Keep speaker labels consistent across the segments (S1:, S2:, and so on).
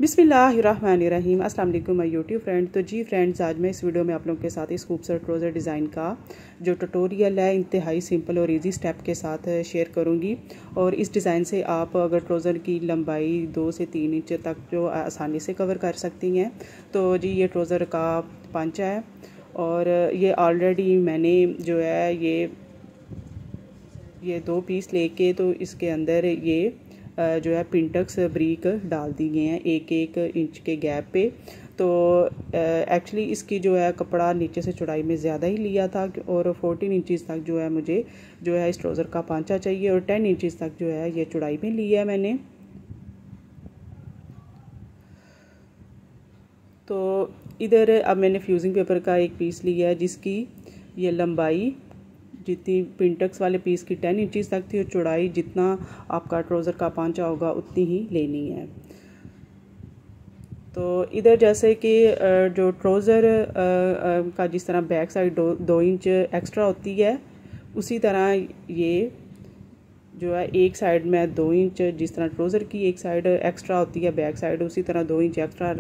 S1: बिस्मिल्लाहिर्रहमानिर्रहीम। अस्सलाम वालेकुम माय यूट्यूब फ्रेंड। तो जी फ्रेंड्स, आज मैं इस वीडियो में आप लोगों के साथ इस खूबसूरत ट्राउज़र डिज़ाइन का जो ट्यूटोरियल है इंतहाई सिंपल और इजी स्टेप के साथ शेयर करूंगी। और इस डिज़ाइन से आप अगर ट्राउज़र की लंबाई 2 से 3 इंच तक जो आसानी से कवर कर सकती हैं। तो जी ये ट्राउज़र का पंचा है और ये ऑलरेडी मैंने जो है ये 2 पीस लेके तो इसके अंदर ये जो है पिंटक्स ब्रीक डाल दी गए हैं 1-1 इंच के गैप पे। तो एक्चुअली इसकी जो है कपड़ा नीचे से चौड़ाई में ज़्यादा ही लिया था और 14 इंचज़ तक जो है मुझे जो है इस ट्राउज़र का पांचा चाहिए और 10 इंचज़ तक जो है ये चौड़ाई में लिया है मैंने। तो इधर अब मैंने फ्यूजिंग पेपर का एक पीस लिया है जिसकी ये लंबाई जितनी पिंटक्स वाले पीस की 10 इंचज़ तक थी और चौड़ाई जितना आपका ट्राउज़र का पांचा होगा उतनी ही लेनी है। तो इधर जैसे कि जो ट्राउज़र का जिस तरह बैक साइड 2 इंच एक्स्ट्रा होती है, उसी तरह ये जो है एक साइड में 2 इंच, जिस तरह ट्राउज़र की एक साइड एक्स्ट्रा होती है बैक साइड, उसी तरह 2 इंच एक्स्ट्रा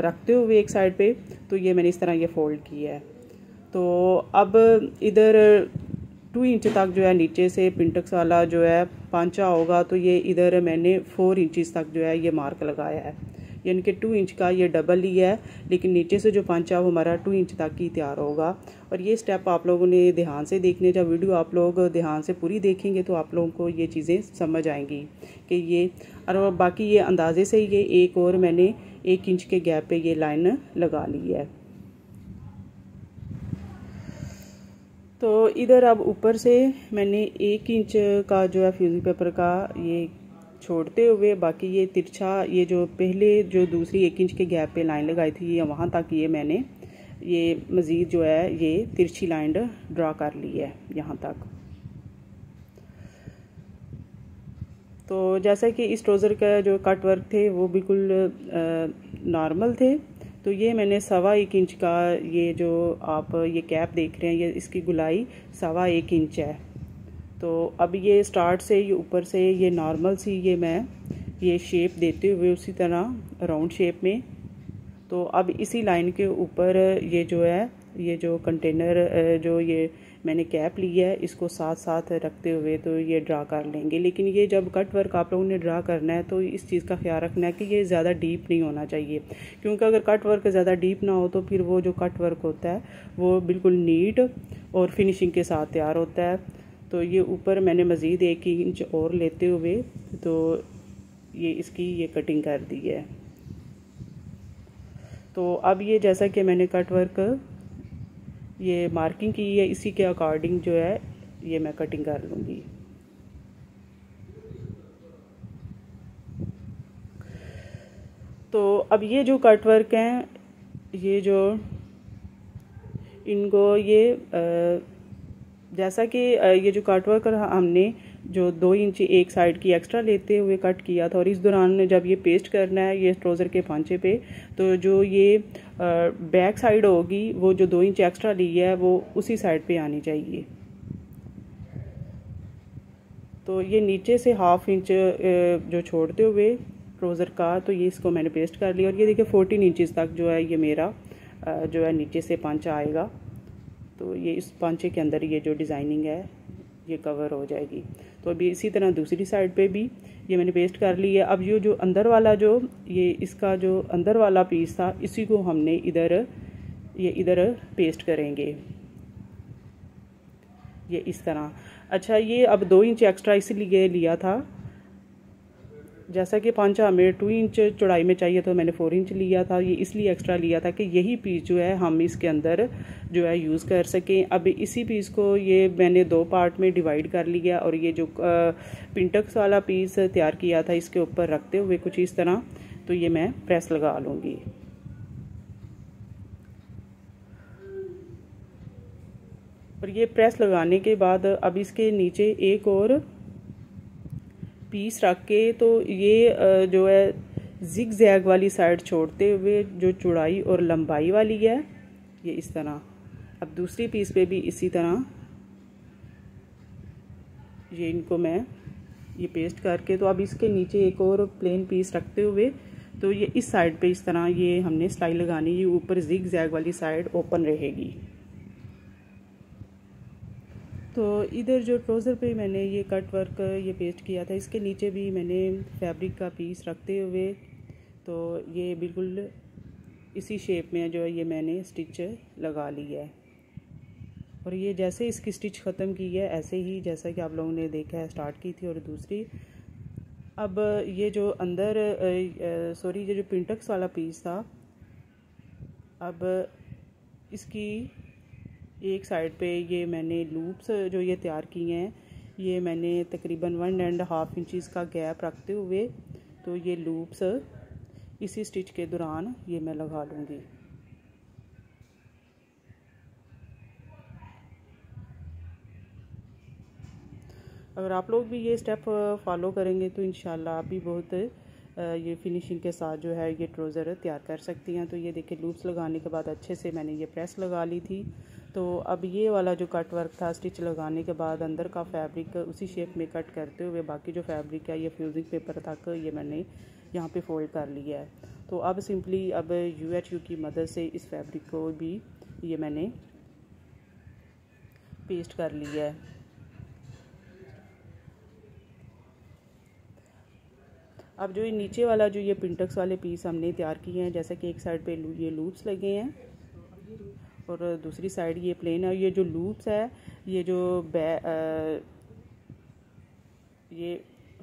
S1: रखते हुए एक साइड पे तो ये मैंने इस तरह ये फोल्ड किया है। तो अब इधर 2 इंच तक जो है नीचे से पिंटक्स वाला जो है पांचा होगा तो ये इधर मैंने 4 इंचज़ तक जो है ये मार्क लगाया है, यानी कि 2 इंच का ये डबल ही है, लेकिन नीचे से जो पांचा वो हमारा 2 इंच तक ही तैयार होगा। और ये स्टेप आप लोगों ने ध्यान से देखने, जब वीडियो आप लोग ध्यान से पूरी देखेंगे तो आप लोगों को ये चीज़ें समझ आएंगी कि ये, और बाकी ये अंदाजे से ये एक और मैंने 1 इंच के गैप पे ये लाइन लगा ली है। तो इधर अब ऊपर से मैंने 1 इंच का जो है फ्यूजिंग पेपर का ये छोड़ते हुए बाकी ये तिरछा, ये जो पहले जो दूसरी 1 इंच के गैप पे लाइन लगाई थी ये वहाँ तक ये मैंने ये मज़ीद जो है ये तिरछी लाइन ड्रा कर ली है यहाँ तक। तो जैसा कि इस ट्राउज़र का जो कट वर्क थे वो बिल्कुल नॉर्मल थे। तो ये मैंने 1.25 इंच का ये जो आप ये कैप देख रहे हैं ये इसकी गुलाई 1.25 इंच है। तो अब ये स्टार्ट से ये ऊपर से ये नॉर्मल सी ये मैं ये शेप देते हुए उसी तरह राउंड शेप में, तो अब इसी लाइन के ऊपर ये जो है ये जो कंटेनर जो ये मैंने कैप लिया है इसको साथ साथ रखते हुए तो ये ड्रा कर लेंगे। लेकिन ये जब कट वर्क आप लोगों ने ड्रा करना है तो इस चीज़ का ख्याल रखना है कि ये ज़्यादा डीप नहीं होना चाहिए, क्योंकि अगर कट वर्क ज़्यादा डीप ना हो तो फिर वो जो कट वर्क होता है वो बिल्कुल नीट और फिनिशिंग के साथ तैयार होता है। तो ये ऊपर मैंने मज़ीद 1 इंच और लेते हुए तो ये इसकी ये कटिंग कर दी है। तो अब ये जैसा कि मैंने कट वर्क ये मार्किंग की है इसी के अकॉर्डिंग जो है ये मैं कटिंग कर लूँगी। तो अब ये जो कट वर्क हैं ये जो इनको ये जैसा कि ये जो कट वर्क हमने जो 2 इंच एक साइड की एक्स्ट्रा लेते हुए कट किया था और इस दौरान जब ये पेस्ट करना है ये ट्राउज़र के पांचे पे तो जो ये बैक साइड होगी वो जो 2 इंच एक्स्ट्रा ली है वो उसी साइड पे आनी चाहिए। तो ये नीचे से 1/2 इंच जो छोड़ते हुए ट्राउज़र का तो ये इसको मैंने पेस्ट कर लिया और ये देखिए 14 इंचज़ तक जो है ये मेरा जो है नीचे से पांचा आएगा। तो ये इस पांचे के अंदर ये जो डिज़ाइनिंग है ये कवर हो जाएगी। तो अभी इसी तरह दूसरी साइड पे भी ये मैंने पेस्ट कर लिया। अब ये जो अंदर वाला जो ये इसका जो अंदर वाला पीस था इसी को हमने इधर पेस्ट करेंगे ये इस तरह। अच्छा, ये अब 2 इंच एक्स्ट्रा इसलिए लिया था, जैसा कि पांचा हमें 2 इंच चौड़ाई में चाहिए तो मैंने 4 इंच लिया था, ये इसलिए एक्स्ट्रा लिया था कि यही पीस जो है हम इसके अंदर जो है यूज़ कर सकें। अब इसी पीस को ये मैंने 2 पार्ट में डिवाइड कर लिया और ये जो पिंटक्स वाला पीस तैयार किया था इसके ऊपर रखते हुए कुछ इस तरह तो ये मैं प्रेस लगा लूँगी। और ये प्रेस लगाने के बाद अब इसके नीचे एक और पीस रख के तो ये जो है जिग जैग वाली साइड छोड़ते हुए जो चौड़ाई और लंबाई वाली है ये इस तरह, अब दूसरी पीस पे भी इसी तरह ये इनको मैं ये पेस्ट करके तो अब इसके नीचे एक और प्लेन पीस रखते हुए तो ये इस साइड पे इस तरह ये हमने सिलाई लगानी, ये ऊपर जिग जैग वाली साइड ओपन रहेगी। तो इधर जो ट्राउज़र पे मैंने ये कट वर्क ये पेस्ट किया था, इसके नीचे भी मैंने फैब्रिक का पीस रखते हुए तो ये बिल्कुल इसी शेप में जो है ये मैंने स्टिच लगा ली है। और ये जैसे इसकी स्टिच ख़त्म की है ऐसे ही जैसा कि आप लोगों ने देखा है स्टार्ट की थी। और दूसरी अब ये जो अंदर सॉरी ये जो पिंटक्स वाला पीस था, अब इसकी एक साइड पे ये मैंने लूप्स जो ये तैयार किए हैं, ये मैंने तकरीबन 1.5 इंचज़ का गैप रखते हुए तो ये लूप्स इसी स्टिच के दौरान ये मैं लगा लूँगी। अगर आप लोग भी ये स्टेप फॉलो करेंगे तो इंशाल्लाह आप भी बहुत ये फिनिशिंग के साथ जो है ये ट्राउज़र तैयार कर सकती हैं। तो ये देखिए लूप्स लगाने के बाद अच्छे से मैंने ये प्रेस लगा ली थी। तो अब ये वाला जो कट वर्क था, स्टिच लगाने के बाद अंदर का फैब्रिक उसी शेप में कट करते हुए बाकी जो फैब्रिक है ये फ्यूजिंग पेपर तक ये मैंने यहाँ पे फोल्ड कर लिया है। तो अब सिंपली अब UHU की मदद से इस फैब्रिक को भी ये मैंने पेस्ट कर लिया है। अब जो ये नीचे वाला जो ये पिंटक्स वाले पीस हमने तैयार किए हैं, जैसे कि एक साइड पे ये लूप्स लगे हैं और दूसरी साइड ये प्लेन है। ये जो लूप्स है ये जो ये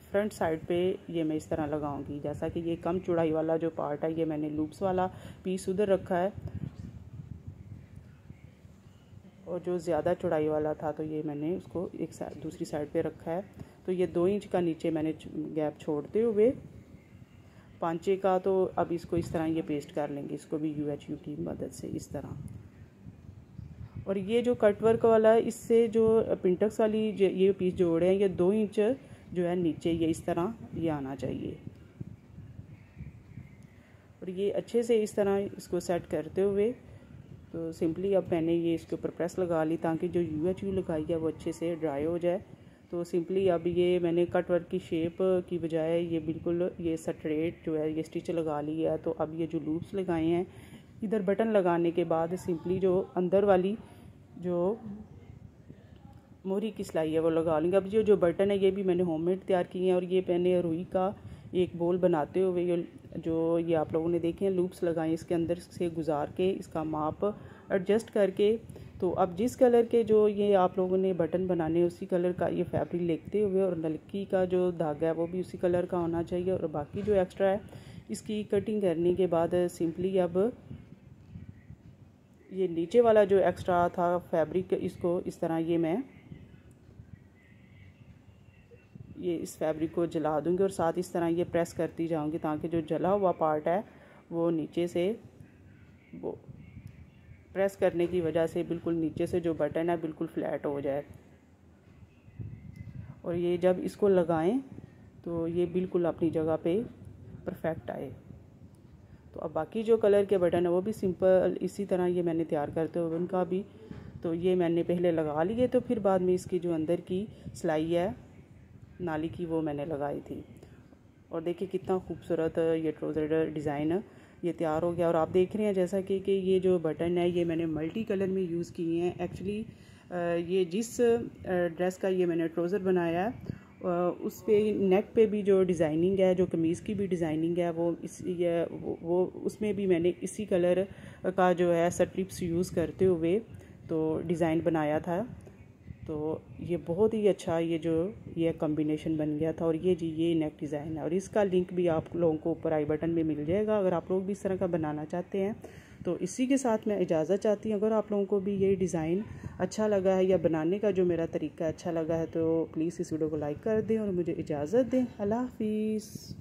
S1: फ्रंट साइड पे ये मैं इस तरह लगाऊंगी। जैसा कि ये कम चौड़ाई वाला जो पार्ट है ये मैंने लूप्स वाला पीस उधर रखा है और जो ज़्यादा चौड़ाई वाला था तो ये मैंने उसको एक साइड दूसरी साइड पे रखा है। तो ये 2 इंच का नीचे मैंने गैप छोड़ते हुए पांचे का तो अब इसको इस तरह ये पेस्ट कर लेंगे, इसको भी UHU की मदद से इस तरह। और ये जो कट वर्क वाला है इससे जो पिंटक्स वाली ये पीस जोड़े हैं ये 2 इंच जो है नीचे ये इस तरह ये आना चाहिए। और ये अच्छे से इस तरह इसको सेट करते हुए तो सिंपली अब मैंने ये इसके ऊपर प्रेस लगा ली ताकि जो UHU लगाई है वो अच्छे से ड्राई हो जाए। तो सिंपली अब ये मैंने कट वर्क की शेप की बजाय ये बिल्कुल ये स्ट्रेट जो है ये स्टिच लगा ली है। तो अब ये जो लूप्स लगाए हैं इधर बटन लगाने के बाद सिंपली जो अंदर वाली जो मोहरी की सिलाई है वो लगा लेंगे। अब जो बटन है ये भी मैंने होममेड तैयार किए हैं और ये मैंने रुई का एक बोल बनाते हुए ये आप लोगों ने देखे हैं लूप्स लगाए, इसके अंदर से गुजार के इसका माप एडजस्ट करके तो अब जिस कलर के जो ये आप लोगों ने बटन बनाने उसी कलर का ये फैब्रिक लेते हुए और नलकी का जो धागा है वो भी उसी कलर का होना चाहिए। और बाकी जो एक्स्ट्रा है इसकी कटिंग करने के बाद सिंपली अब ये नीचे वाला जो एक्स्ट्रा था फैब्रिक इसको इस तरह ये इस फैब्रिक को जला दूंगी और साथ इस तरह ये प्रेस करती जाऊंगी ताकि जो जला हुआ पार्ट है वो नीचे से वो प्रेस करने की वजह से बिल्कुल नीचे से जो बटन है बिल्कुल फ्लैट हो जाए। और ये जब इसको लगाएं तो ये बिल्कुल अपनी जगह पे परफेक्ट आए। तो अब बाकी जो कलर के बटन है वो भी सिंपल इसी तरह ये मैंने तैयार करते हुए उनका भी तो ये मैंने पहले लगा लिए, तो फिर बाद में इसकी जो अंदर की सिलाई है नाली की वो मैंने लगाई थी। और देखिए कितना खूबसूरत ये ट्राउज़र डिज़ाइन ये तैयार हो गया। और आप देख रहे हैं जैसा कि ये जो बटन है ये मैंने मल्टी कलर में यूज़ किए हैं। एक्चुअली ये जिस ड्रेस का ये मैंने ट्राउज़र बनाया है उस पे नेक पे भी जो डिज़ाइनिंग है, जो कमीज़ की भी डिज़ाइनिंग है वो उसमें भी मैंने इसी कलर का जो है स्ट्रिप्स यूज़ करते हुए तो डिज़ाइन बनाया था। तो ये बहुत ही अच्छा ये कॉम्बिनेशन बन गया था। और ये नेक डिज़ाइन है और इसका लिंक भी आप लोगों को ऊपर आई बटन में मिल जाएगा अगर आप लोग भी इस तरह का बनाना चाहते हैं। तो इसी के साथ मैं इजाज़त चाहती हूँ। अगर आप लोगों को भी ये डिज़ाइन अच्छा लगा है या बनाने का जो मेरा तरीका अच्छा लगा है तो प्लीज़ इस वीडियो को लाइक कर दें और मुझे इजाज़त दें। अल्लाह हाफिज़।